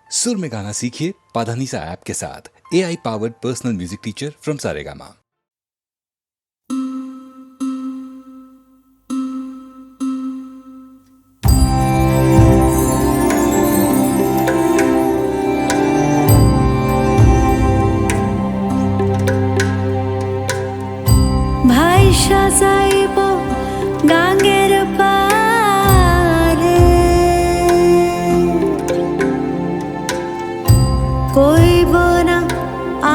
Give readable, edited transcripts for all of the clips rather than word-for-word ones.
सुर में गाना सीखिए पाधानीसा ऐप के साथ। AI powered personal music teacher from Saregama. ভাই সাজাইব গাঙ্গের পারে, কইব না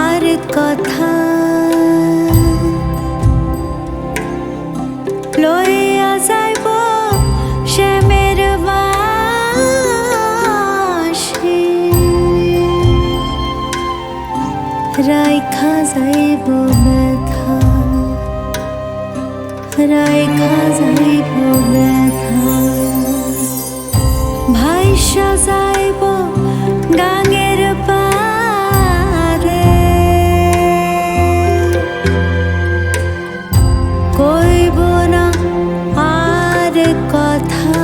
আর কথা, লইয়া যাইব শ্যামের বাঁশি, রাইখা যাইব ব্যথা, রাইখা যাইব ব্যথা। ভাই সাজাইব গাঙ্গের পারে, কইব না আর কথা,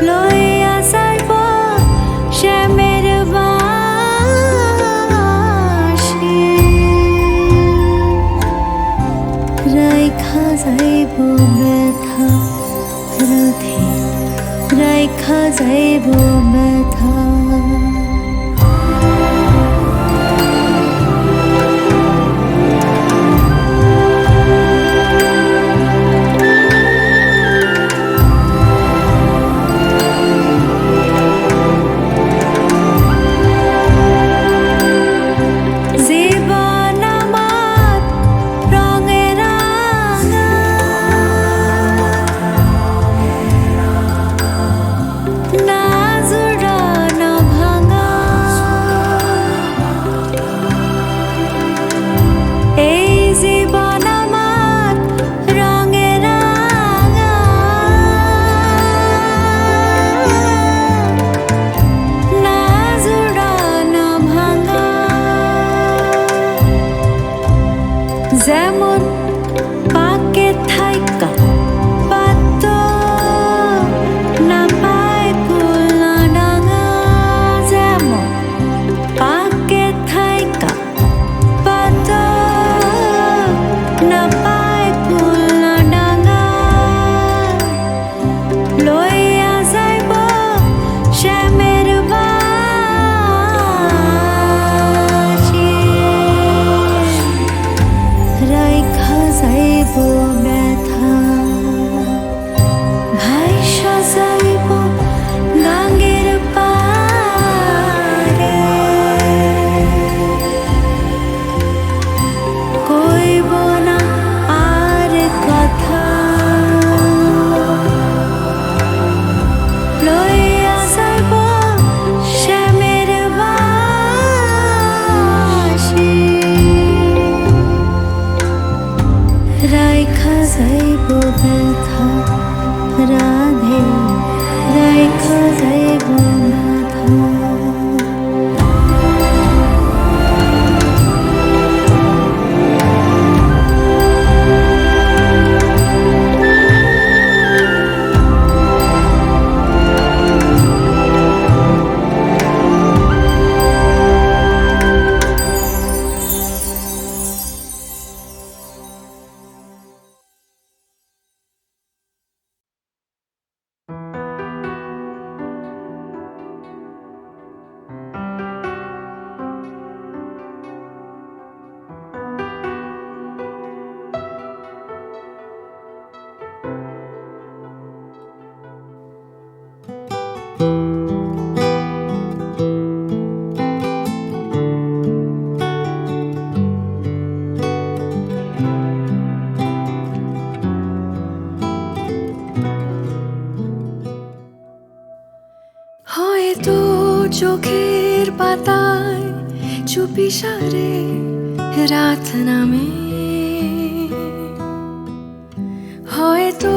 লইয়া যাইব শ্যামের বাঁশি, রাইখা যাইব ব্যথা, রাধে রাইখা যাইব ব্যথা। জীবন আমার রঙে রাঙা, না জোড়া না ভাঙা, এই জীবন আমার রঙে রাঙা, না জোড়া না ভাঙা। যেমন পাকে থাইকা পাত না পায় কুল না ডাঙা, যেমন পাকে থাইকা পাত না পায় কুল না ডাঙা, লইয়া যাইব শ্যামের বাঁশি, রাইখা যাইব ব্যথা। ভাই সাজাইব গাঙ্গের পারে, কইব না আর কথা, লইয়া যাইব শ্যামের বাঁশি, রাইখা যাইব ব্যথা, রাধে রাইখা যাইব ব্যথা। হয়তো চোখের পাতায় চুপিসারে রাত নামে, হয়তো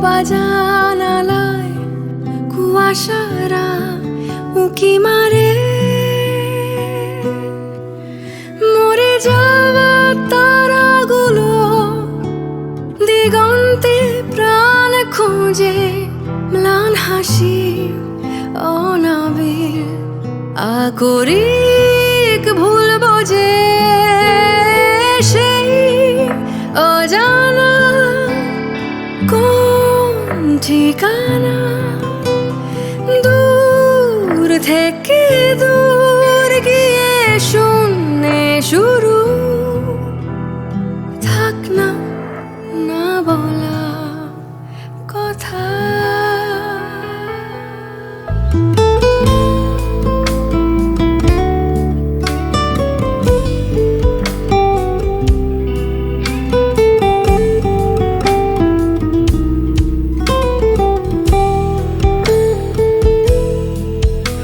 বাজানালায় কুয়াশারা উঁকি মারে, মরে যাওয়া তারাগুলো দিগন্তে প্রাণ খোঁজে ম্লান হাসি অনাবিল আকরিক ভুলব যে সেই অজানা কোন ঠিকানা দূর থেকে দূর গিয়ে শূন্যে শুরু থাক না না বলা কথা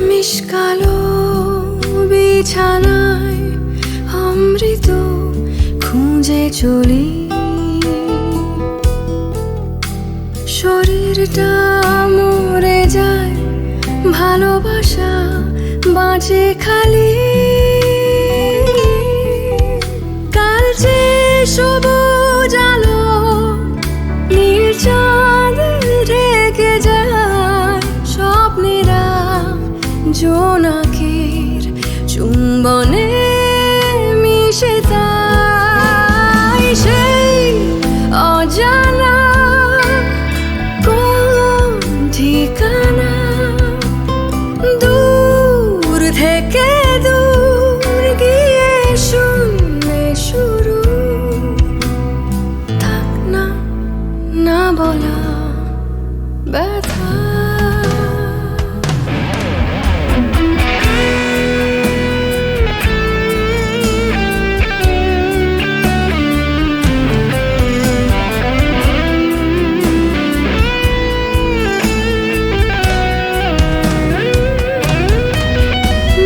মিশকালো বিছানায় অমৃত খুঁজে চলি শরীরটা মরে যায় ভালোবাসা বাঁচে খালি কাল যে সবুজ আলো নীল চাঁদ ঢেকে যায় স্বপ্নেরা জোনাকির চুম্বনে মিশে তাই সেই অজানা কোন ঠিকানা দূর থেকে দূর গিয়ে শূন্যে শুরু থাক না না বলা ব্যথা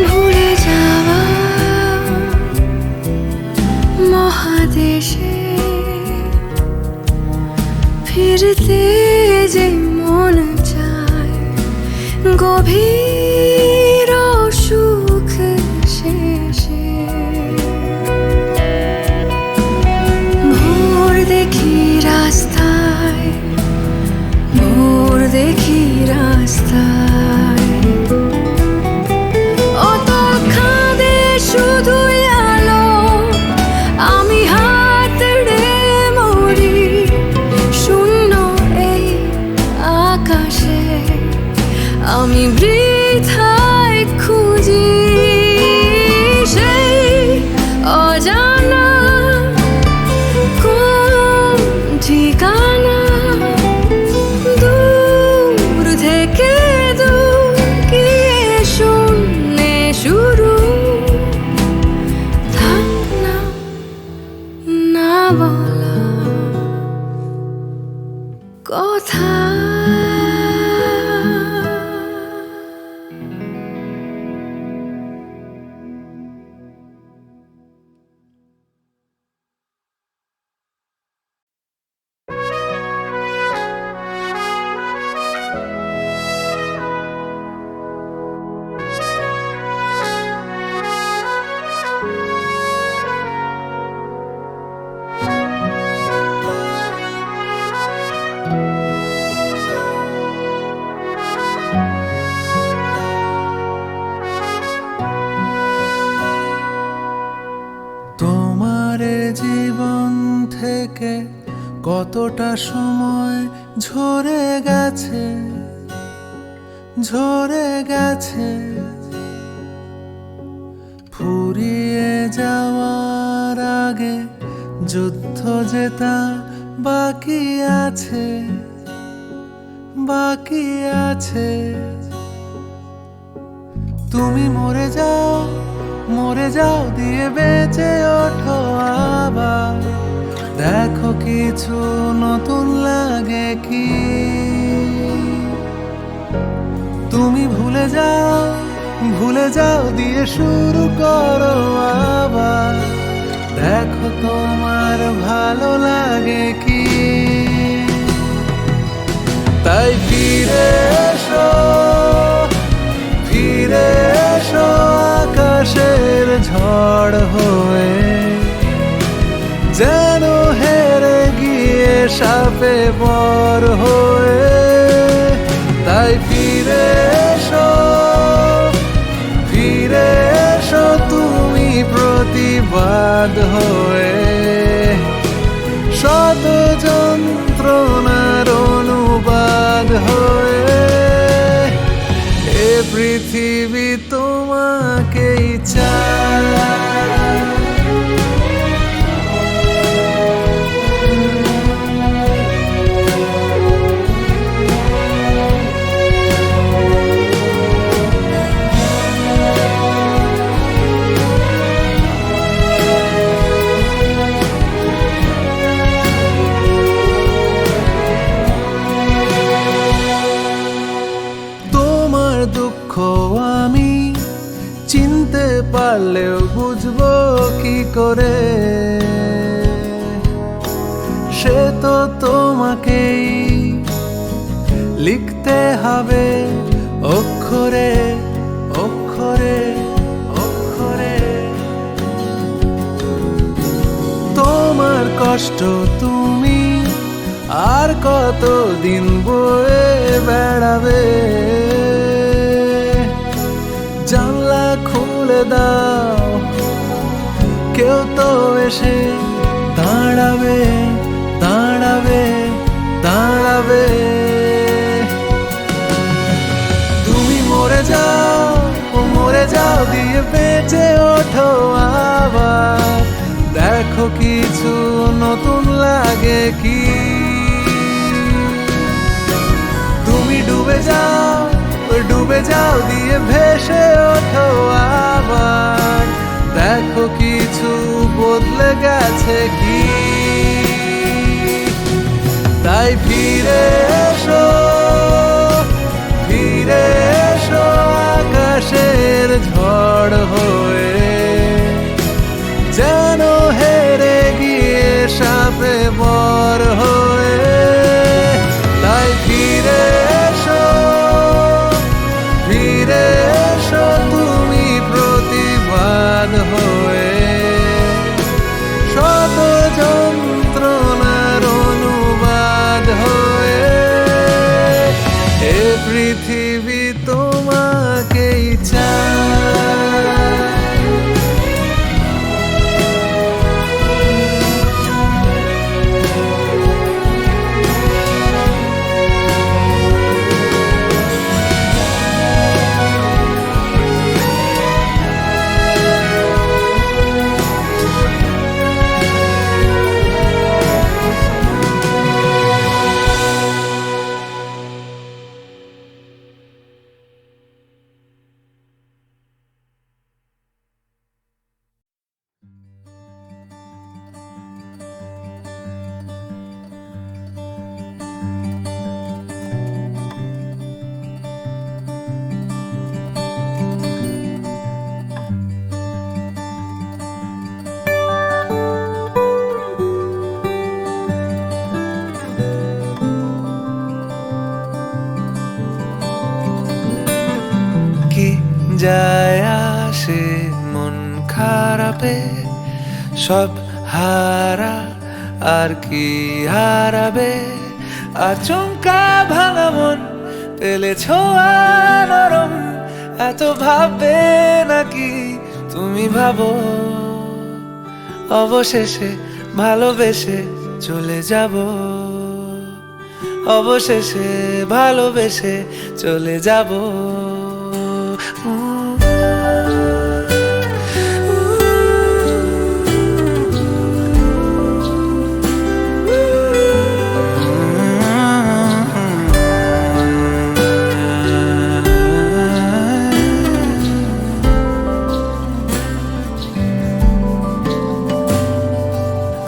ভুলে যাওয়া মহাদেশে ফিরতে যে মন চায় গভীর সুখ শেষে ভোর দেখি রাস্তায় ভোর দেখি রাস্তায় অত খাদে শুধুই আলো আমি হাতড়ে মরি শূন্য এই আকাশে আমি বৃথায় খুঁজি সেই অজানা কোন ঠিকানা দূর থেকে দূর গিয়ে শূন্যে শুরু থাক না না বলা কথা তোমার জীবন থেকে কতটা সময় ঝরে গেছে ফুরিয়ে যাওয়ার আগে যুদ্ধ জেতা বাকি আছে তুমি মরে যাও দিয়ে বেঁচে ওঠো আবার দেখো কিছু নতুন লাগে কি তুমি ভুলে যাও দিয়ে শুরু করো আবার দেখো তোমার ভালো লাগে কি তাই ফিরে এসো আকাশের ঝড় হয়ে যেন হেরে গিয়ে সাপে বর হয়ে বাদ হয়ে শত যন্ত্রণার অনুবাদ হয়ে এ পৃথিবী তোমাকেই চায়। দুঃখ আমি চিনতে পারলেও বুঝবো কি করে, সে তো তোমাকেই লিখতে হবে অক্ষরে অক্ষরে অক্ষরে। তোমার কষ্ট তুমি আর কতদিন বয়ে বেড়াবে, জানলা খুলে দাও কেউ তো এসে দাঁড়াবে দাঁড়াবে দাঁড়াবে। তুমি মরে যাও দিয়ে বেঁচে ওঠো আবার, দেখো কিছু নতুন লাগে কি। তুমি ডুবে যাও দিয়ে ভেসে ওঠো আবার, দেখো কিছু বদলে গেছে কি। তাই ফিরে এসো আকাশের ঝড় হয়ে, যেন হেরে গিয়ে সাপে বর হয়ে। তাই ফিরে এসো তুমি প্রতিবাদ হয়ে, শত যন্ত্রণার অনুবাদ হয়ে এ পৃথিবী তোমাকেই চায়। যায় আসে মন খারাপে, সব হারা আর কি হারাবে। আচমকা ভাঙা মন পেলে ছোঁয়া নরম, এত ভাববে নাকি তুমি ভাবো। অবশেষে ভালোবেসে চলে যাব, অবশেষে ভালোবেসে চলে যাব।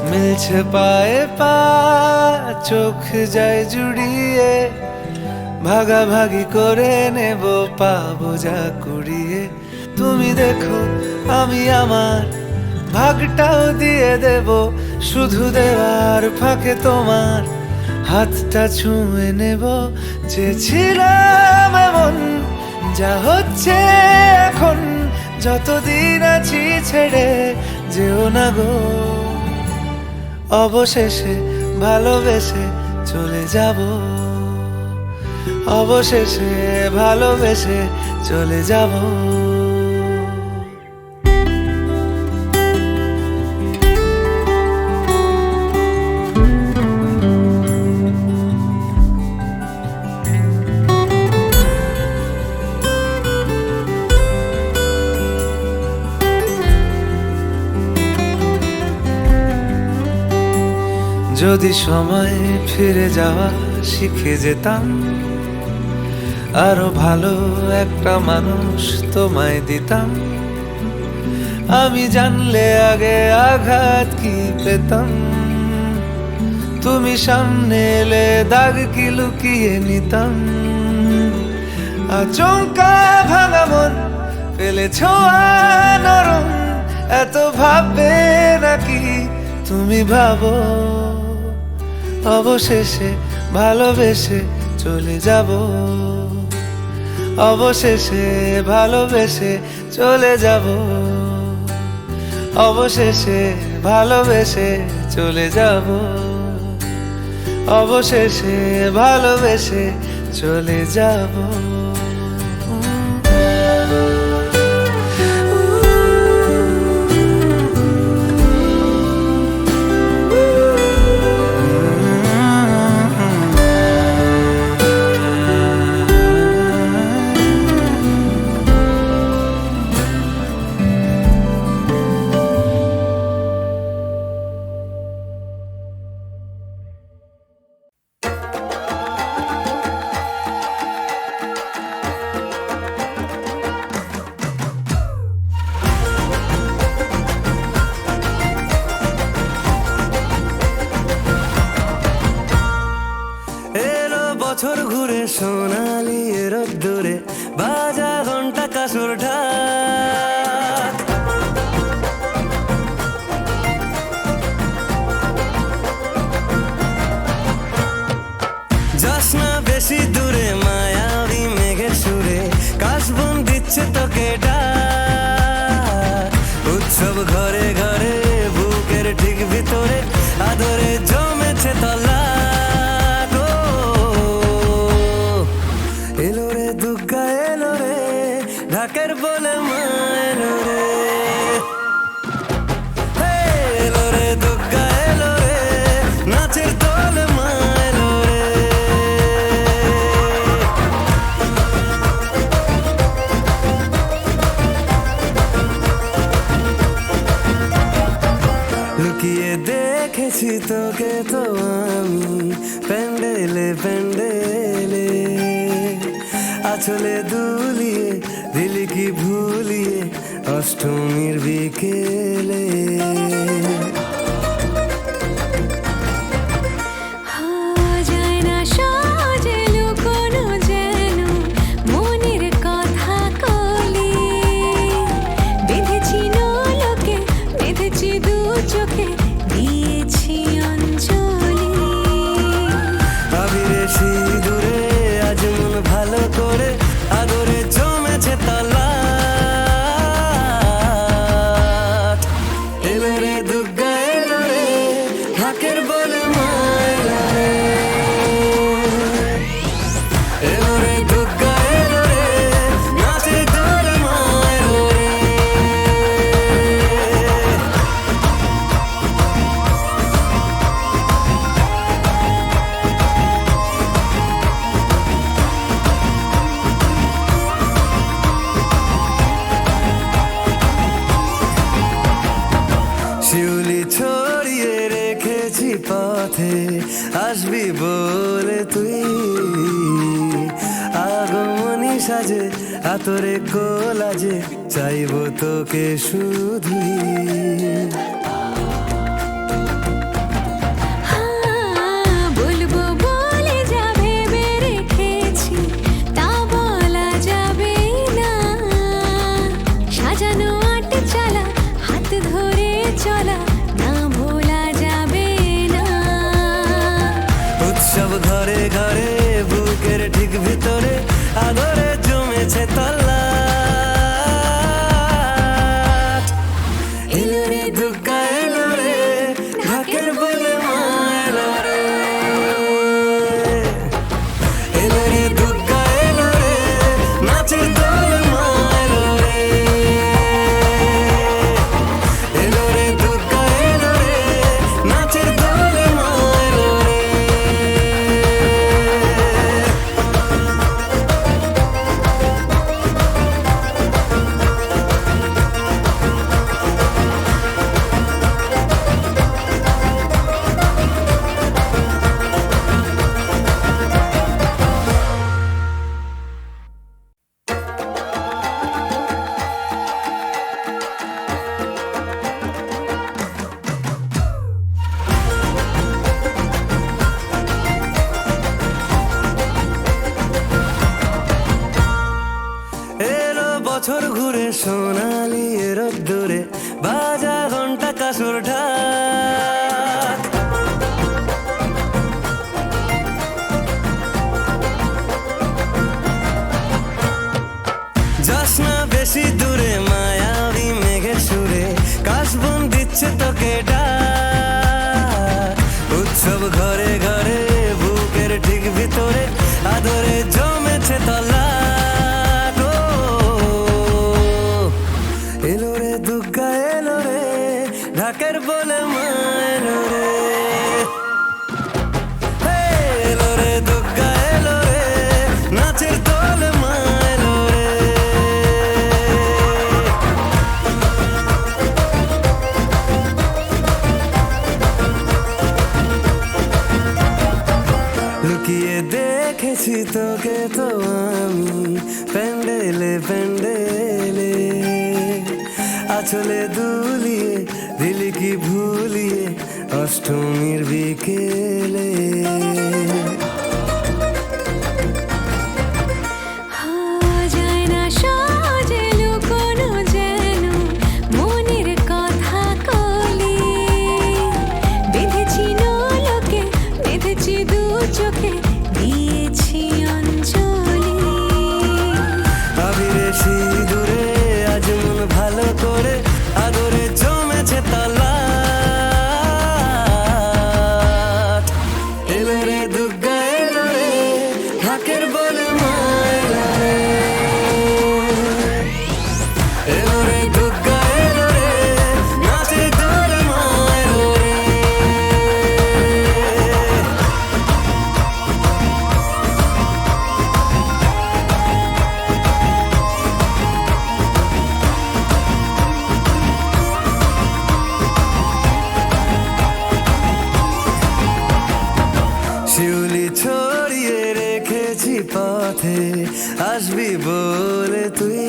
মিলছে পায়ে পা, চোখ যায় জুড়িয়ে, ভাগাভাগি করে নেব পাবো যা কুড়িয়ে। তুমি দেখো আমি আমার ভাগটাও দিয়ে দেব, শুধু দেওয়ার ফাঁকে তোমার হাতটা ছুঁয়ে নেব। চেয়েছিলাম এমন যা হচ্ছে এখন, যতদিন আছি ছেড়ে যেও না গো। অবশেষে ভালোবেসে চলে যাব, অবশেষে ভালোবেসে চলে যাব। যদি সময় ফিরে যাওয়া শিখে যেতাম, আরো ভালো একটা মানুষ তোমায় দিতাম। আমি জানলে আগে আঘাত কি পেতাম, তুমি সামনে এলে দাগ কি লুকিয়ে নিতাম। আচমকা ভাঙা মন ফেলেছ নরম, এত ভাববে নাকি তুমি ভাবো। অবশেষে ভালোবেসে চলে যাব, অবশেষে ভালোবেসে চলে যাব, অবশেষে ভালোবেসে চলে যাব, অবশেষে ভালোবেসে চলে যাব। বছর ঘুরে সোনালি রোদ্দুরে বাজা ঘন্টা কাসুর ঢাক, যাস না বেশি দূরে মায়াবী মেঘের সুরে, কাশবন দিচ্ছে তোকে ডাক। উৎসব ঘরে ঘরে বুকের ঠিক ভিতরে আদরে জমেছে তলা। এলো রে দুর্গা এলো রে, ঢাকের বলে মা এলো রে। এলো রে দুর্গা এলো রে, নাচের দলে মা এলো রে। লুকিয়ে দেখেছি তোকে তো আমি প্যান্ডেলে প্যান্ডেলে, আঁচলে দুলিয়ে দিলি কি ভুলিয়ে অষ্টমীর বিকেলে। যায় না সহজে লুকোনো যেন মনের কথা কলি, বেঁধেছি লোকে বেঁধেছি দু চোখে দিয়েছি অঞ্জলি। আবিরে সিঁদুরে আজ মন ভালো করে আদরে জমেছে তলা। এলো রে দুর্গা এলো রে, ঢাকের বলে মা এলো রে। এলো রে দুর্গা এলো রে, নাচের দলে মা এলো রে। শিউলি ছড়িয়ে রেখেছি পথে, আসবি বলে তুই আগমনী সাজে আতরে কোলাজে, চাইবো তোকে শুধুই। বলবো বলে যাবে রেখেছি তা বলা যাবে না, সাজানো আট চালা হাত ধরে চলা না ভোলা যাবে না। উৎসব ঘরে ঘরে বুকের ঠিক ভিতরে আদরে জমেছে তলা। এলো রে দুর্গা এলো রে, ঢাকের বলে মা এলো রে। এলো রে দুর্গা এলো রে, নাচের দলে মা এলো রে। এলো রে দুর্গা এলো রে, নাচের দলে মা এলো রে। বছর ঘুরে সোনালি রোদ্দুরে বাজা ঘন্টা কাসর ঢাক। যাস না বেশি দূরে মায়াবী মেঘের সুরে, কাশবন দিচ্ছে তোকে ডাক। উৎসব ঘরে ঘরে বুকের ঠিক ভিতরে আদরে জমেছে তল্লাট। ও এলো রে দুর্গা এলো রে, ঢাকের বলে মা এলো রে। হে, এলো রে দুর্গা এলো রে, নাচের দলে মা এলো রে। লুকিয়ে দেখেছি তোকে তো আমি প্যান্ডেলে প্যান্ডেলে, আঁচলে দুলিয়ে দিলি কি ভুলিয়ে অষ্টমীর বিকেলে। যায় না সহজে লুকোনো যেন মনের কথা কলি, বেঁধেছি নোলকে বেঁধেছি দু চোখে দিয়েছি অঞ্জলি। আবিরে সিঁদুরে আজ মন ভালো করে আদরে জমেছে তল্লাট। এলো রে দুর্গা এলো রে, ঢাকের বলে মা এলো রে। এলো রে দুর্গা এলো রে, নাচের দলে মা এলো রে। শিউলি ছড়িয়ে রেখেছি পথে, আসবি বলে তুই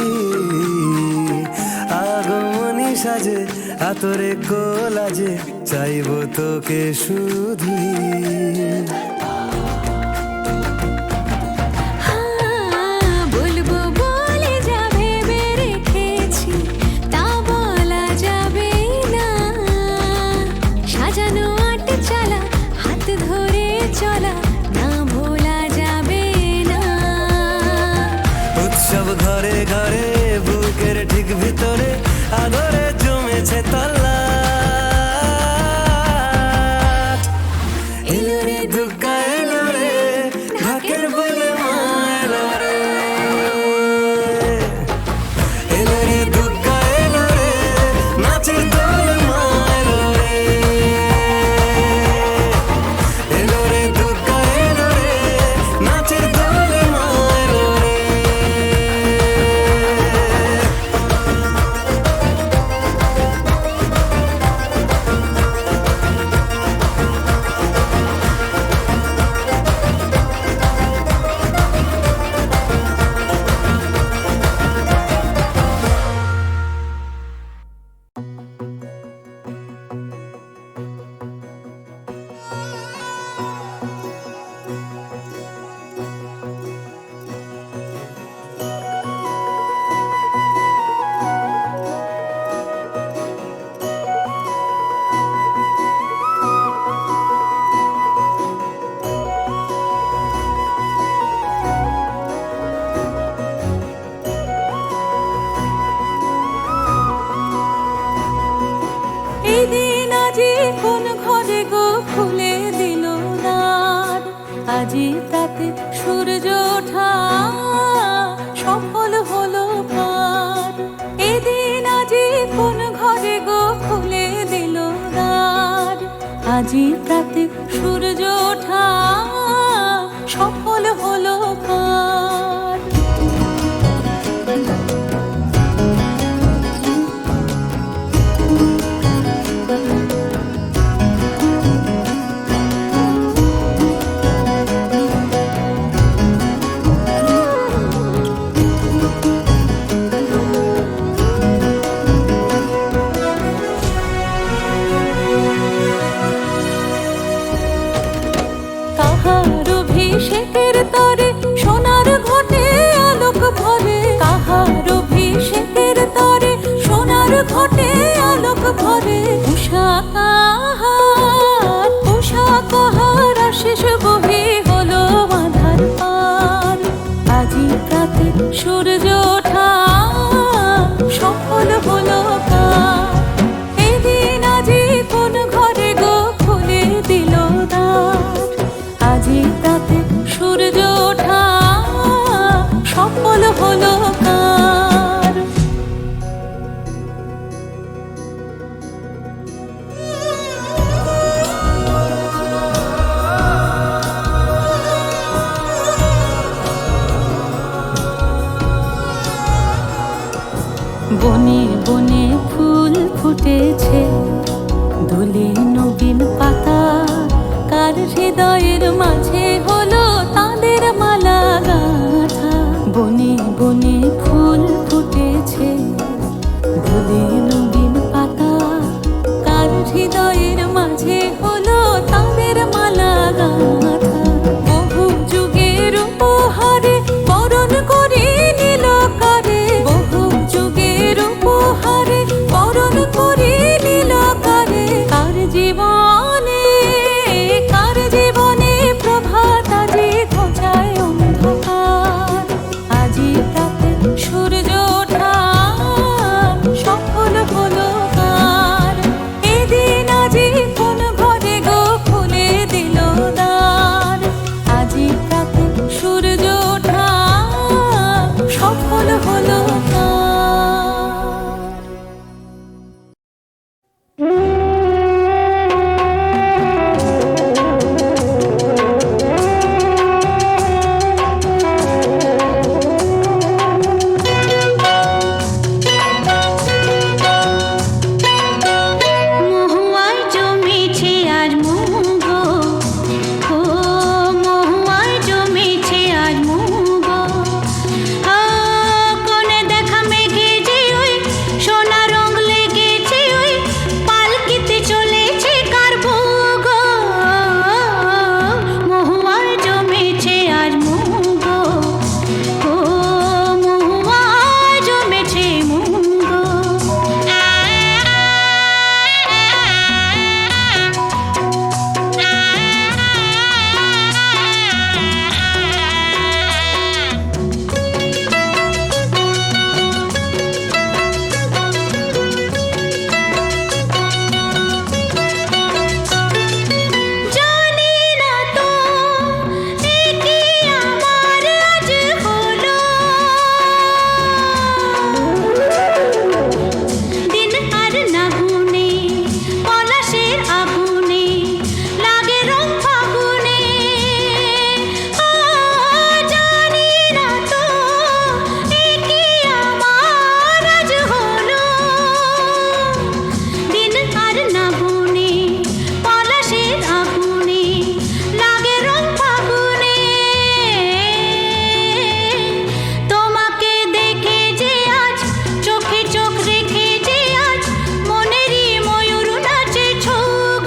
আগমনী সাজে আতরে কোলাজে চাইবো তোকে শুধুই। বলবো বলে যা ভেবে রেখেছি তা বলা যাবে না, সাজানো আট চালা হাত ধরে চলা না ভোলা যাবে না। উৎসব ঘরে ঘরে বুকের ঠিক ভিতরে আদরে জমেছে তল্লাট। এলো রে দুর্গা এলো রে, ঢাকের বলে মা এলো রে। এলো রে দুর্গা এলো রে, নাচের দলে মা এলো রে। এলো রে দুর্গা এলো রে, নাচের দলে মা এলো রে। এদিন আজি কোন ঘরে গো খুলে দিল দ্বার, আজি তাতে সূর্য ওঠা সফল হলো পার। এদিন আজি কোন ঘরে গো খুলে দিল দ্বার, আজি তাতে সূর্য ওঠা সফল হলো পার। কাহার অভিষেকের তরে সোনা হলো কার। বনে বনে ফুল ফুটেছে, দোলে নবীন পাতা, কার হৃদয়ের মাঝে হলো তাদের মালা গাঁথা। বনে বনে ফুল ফুটেছে, দোলে নবীন পাতা, কার হৃদয়ের মাঝে হলো তাদের মালা গাঁথা। বহু যুগের উপহারে বরণ করে নিল কারে, বহু যুগের উপহারে বরণ করে নিল কারে। কার জীবনে, কার জীবনে প্রভাত আজি ঘোচায় অন্ধকার। আজি প্রাতে সূর্য ওঠা সফল হলো কার। এদিন আজি কোন ঘরে গো খুলে দিল দ্বার। আজি প্রাতে সূর্য ওঠা সফল হলো কার। মহুয়ায় জমেছে আজ মুগ, ও মহুয়ায় জমেছে আজ মুগ। কোনে দেখা মেঘে যে ওই সোনা রং লেগেছে, ওই পালকিতে চলেছে কার ভোগ। মহুয়ায় জমেছে আজ মুগ, ও মহুয়ায় জমেছে মুগ। জানি না তো এ কি আমার আজ হলো, দিন আর না গুনে পলাশের আগুনে লাগে রং ফাগুনে। জানি না তো এ কি আমার আজ হলো, দিন আর না গুনে পলাশের আগুনে লাগে রং ফাগুনে। তোমাকে দেখে যে আজ চোখে চোখ রেখে যে আজ মনেরই ময়ূর নাচে ছোগ।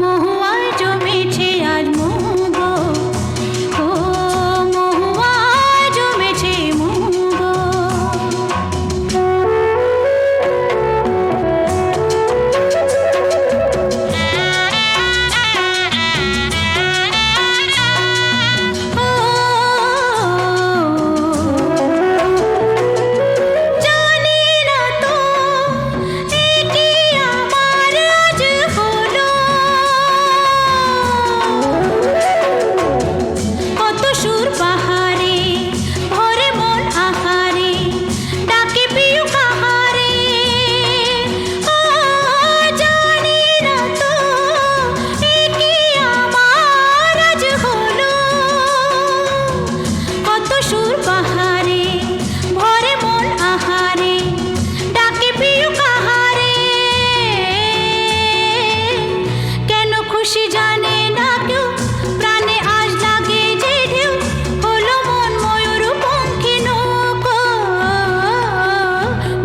মহুয়ায় জমেছে আজ মুগ, ও মহুয়ায় জমেছে মুগ। জানি না তো এ কি আমার আজ হলো, কত সুর বাহারে ভরে মন আহারে ডাকে পিউ কাহারে। জানি না তো এ কি আমার আজ হলো, কত সুর বাহারে ভরে মন আহারে ডাকে পিউ কাহারে। কেন খুশি জানে না কেউ, প্রাণে আজ লাগে যে ঢেউ, হলো মন ময়ূর পঙ্খী নৌকো।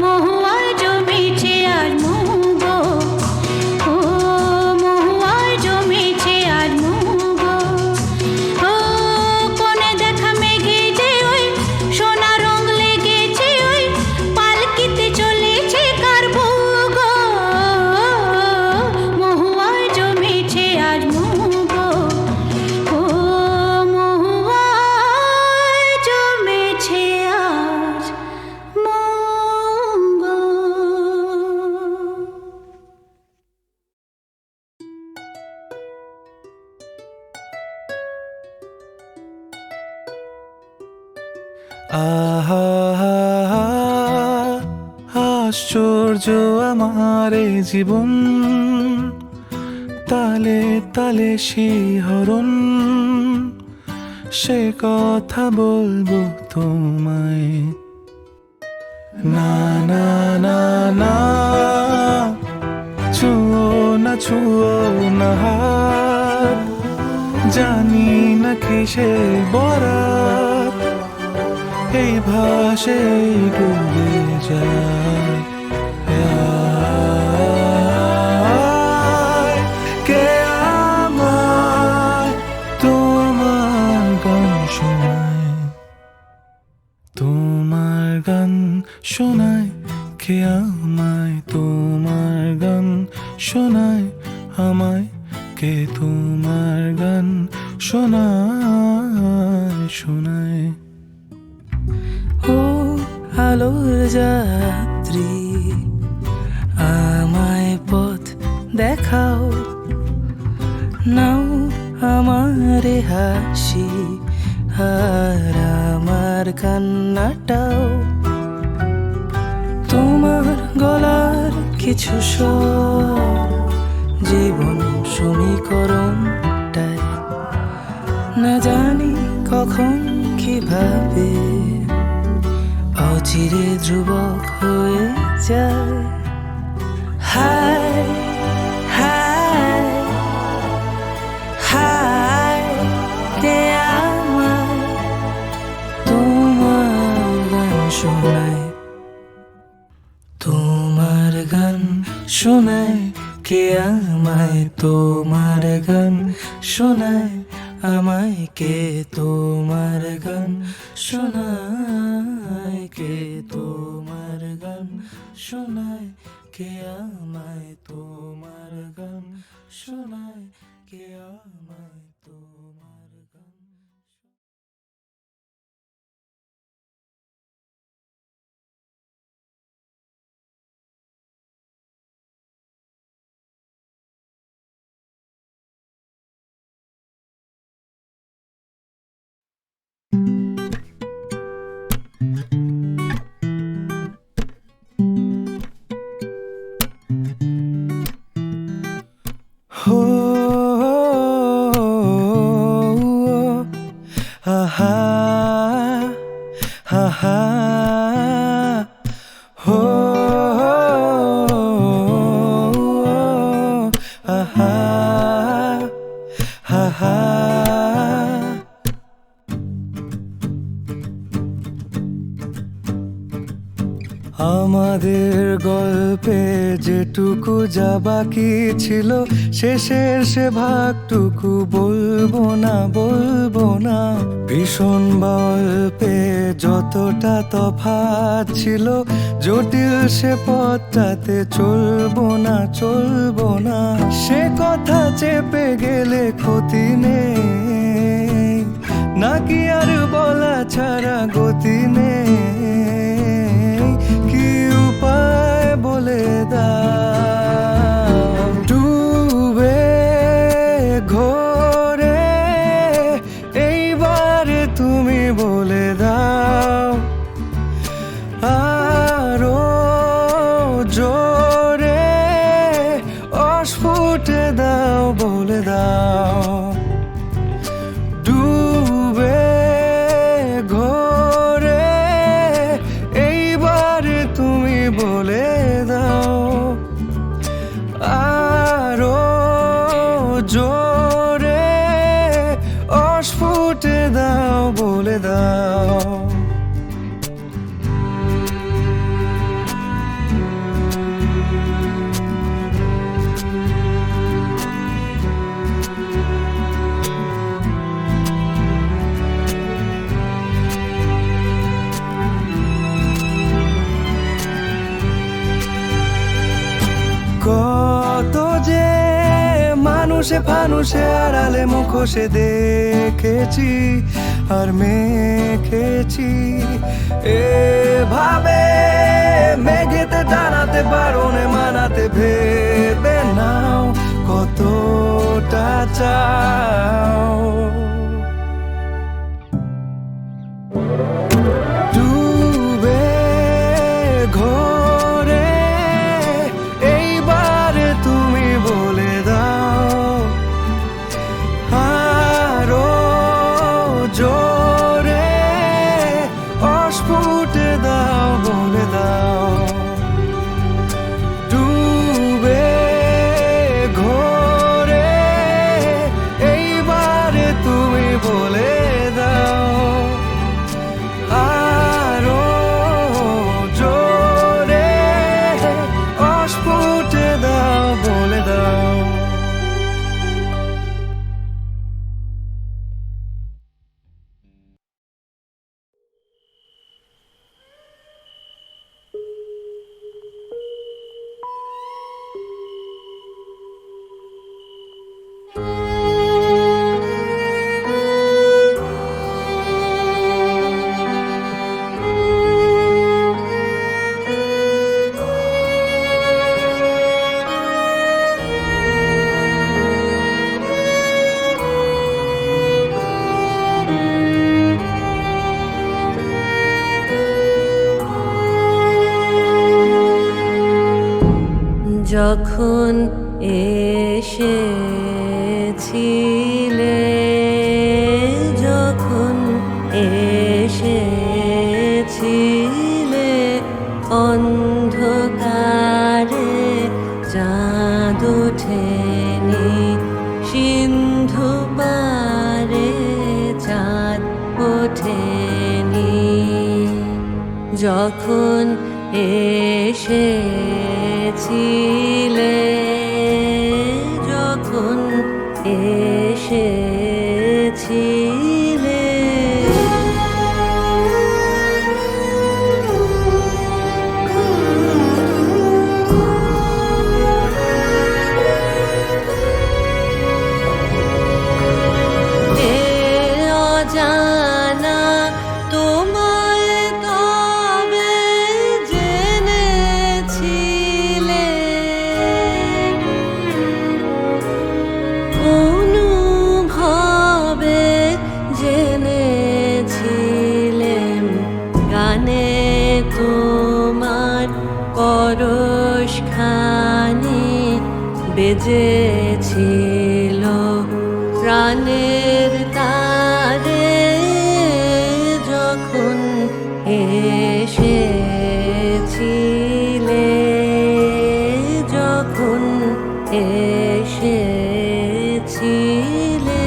মহুয়ায় জমেছে আজ মুগ, ও মহুয়ায় জমেছে আজ মুগ। কোনে দেখা মেঘে যে ওই আহা আশ্চর্য আমার এই জীবন, তালে তালে শিহরণ, সে কথা বলবো তোমায়। না না না না, ছুঁয়ো না ছুঁয়ো না হাত, জানি না কিসে বরাত, এই ভাষে ডুবে যায়। কে আমায় তোমার গান শোনায়, তোমার গান শোনায়, কে আমায় তোমার গান শোনায়, আমায় কে তোমার গান শোনায় শোনায়। ও আলোর যাত্রী, আমায় পথ দেখাও, নাও আমার হাসি আর আমার কান্নাটাও, তোমার গলার কিছু স্বর জীবন সমীকরণটায়, না জানি কখন কিভাবে অচিরে ধ্রুবক হয়ে যায়। হায় হায় হায়, কে আমায় তোমার গান শোনায়, তোমার গান শোনায়, কে আমায় তোমার গান শোনায়, আমায় কে তোমার গান শোনায়, কে তোমার গান শোনায়, কে আমায় তোমার গান শোনায়, কে আমায় তোমার গান। হো আহা আহা, হো আহা আহা। আমাদের গল্পে যেটুকু যা বাকি ছিল, শেষের সে ভাগটুকু বলবো না। ভীষণ গল্পে যতটা তফাৎ ছিল, জটিল সে পথটাতে চলবো না। সে কথা চেপে গেলে ক্ষতি নেই, নাকি আর বলা ছাড়া গতি নেই। কি উপায় বলে দাও, ডুবে ঘোরে এইবার তুমি বলে দাও, আরো জোরে অস্ফুটে দাও বলে দাও, ডুবে ঘোরে এইবার তুমি বলে দাও, আরো জোরে অস্ফুটে দাও বলে দাও। কত যে মানুষে ফানুষে আড়ালে মুখোশে দেখেছি আর মেখেছি, এভাবে মেঘেতে টানাতে বারণে মানাতে ভেবে নাও কতটা চাও। যখন এসেছিলে, যখন এসেছিলে, অন্ধকারে চাঁদ ওঠেনি, সিন্ধু পারে চাঁদ ওঠেনি। যখন এসেছিলে, যখন এসেছিলে, এ অজানা তোমায় তবে জেনেছিলে, অনুভবে জেনেছিলেম, গানে তোমার পরশখানি বেজেছিল প্রাণের তারে। যখন এসেছিলে, যখন এসেছিলে,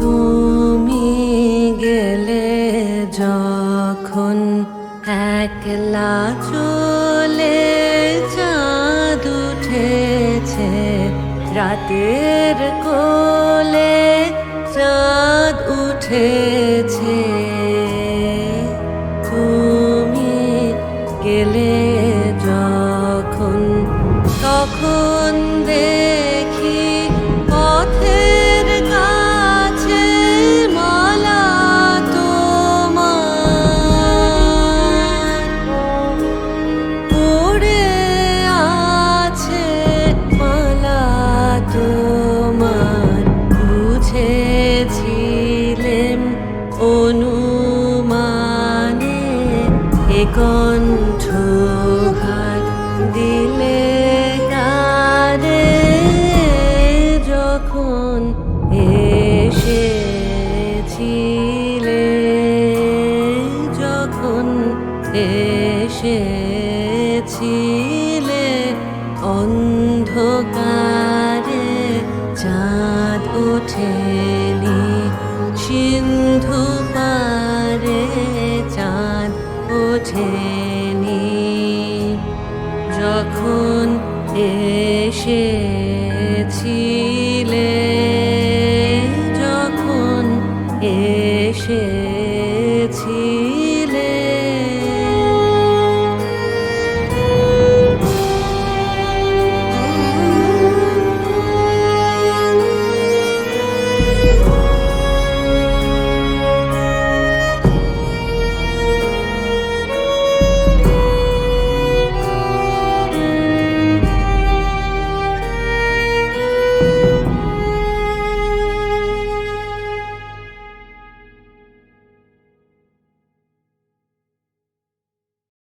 তুমি গেলে যখন একলা চলে, চাঁদ উঠেছে রাতের কোলে, চাঁদ উঠেছে। তুমি গেলে যখন, তখন দেখি পথের কাছে মালা তোমার পড়ে আছে, মালা তোমার। বুঝেছিলেম অনুমানে, এ কণ্ঠ হাত দিলে কারে। যখন এসেছিলে, যখন এসেছিলে, অন্ধকারে চাঁদ ওঠেনি, সিন্ধু পারে চাঁদ ওঠেনি। যখন এসেছিলে, যখন এসেছিলে।